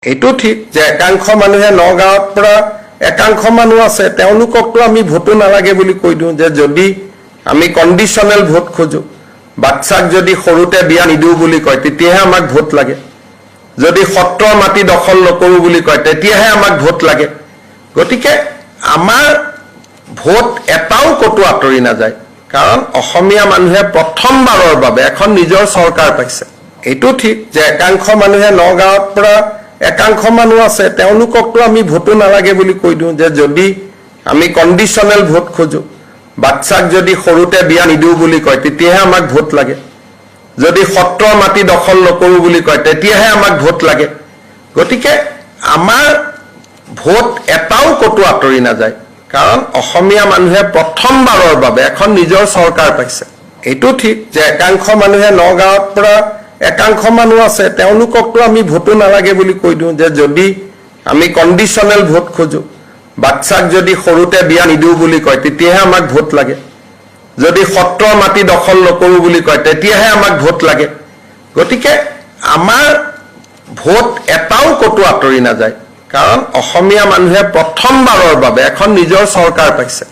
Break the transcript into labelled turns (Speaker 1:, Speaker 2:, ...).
Speaker 1: এইটো ঠিক যে একাংশ মানুহে নগাঁৱৰ পৰা একাংশ মানুহ আছে তেওঁলোককটো আমি ভোটো নালাগে বুলি কৈ দিওঁ যে যদি আমি কন্ডিশনাল ভোট খোজো বাচ্চাক যদি সৰুতে বিয়া নিদিও বুলি কয় তেতিয়াহে আমাক ভোট লাগে যদি সত্ৰৰ মাটি দখল নকৰো বুলি কয় তেতিয়াহে আমাক ভোট লাগে গতিকে আমাৰ ভোট এটাও কতো আতৰি না যায় কাৰণ অসমীয়া মানুহে প্ৰথমবাৰৰ বাবে এখন নিজৰ চৰকাৰ পাইছে এইটো ঠিক যে একাংশ মানুহে নগাঁৱৰ পৰা একাংশ মানুহ আছে তেওঁলোককটো আমি ভোটো নালাগে বুলি কৈ দিওঁ যে যদি আমি কন্ডিশনাল ভোট খোজো বাচ্চাক যদি সৰুতে বিয়া নিদিও বুলি কয় তেতিয়াহে আমাক ভোট লাগে যদি সত্ৰৰ মাটি দখল নকৰো বুলি কয় তেতিয়াহে আমাক ভোট লাগে গতিকে আমাৰ ভোট এটাও কতো আতৰি না যায় কাৰণ অসমীয়া মানুহে প্ৰথমবাৰৰ বাবে এখন নিজৰ চৰকাৰ পাইছে এইটো ঠিক যে একাংশ মানুহে নগাঁৱৰ পৰা একাংশ মানুহ আছে তেওঁলোককটো আমি ভোটো নালাগে বুলি কৈ দিওঁ যে যদি আমি কন্ডিশনাল ভোট খোজো বাচ্চাক যদি সৰুতে বিয়া নিদিও বুলি কয় তেতিয়াহে আমাক ভোট লাগে যদি সত্ৰৰ মাটি দখল নকৰো বুলি কয় তেতিয়াহে আমাক ভোট লাগে গতিকে আমাৰ ভোট এটাও কতো আতৰি না যায় কাৰণ অসমীয়া মানুহে প্ৰথমবাৰৰ বাবে এখন নিজৰ চৰকাৰ পাইছে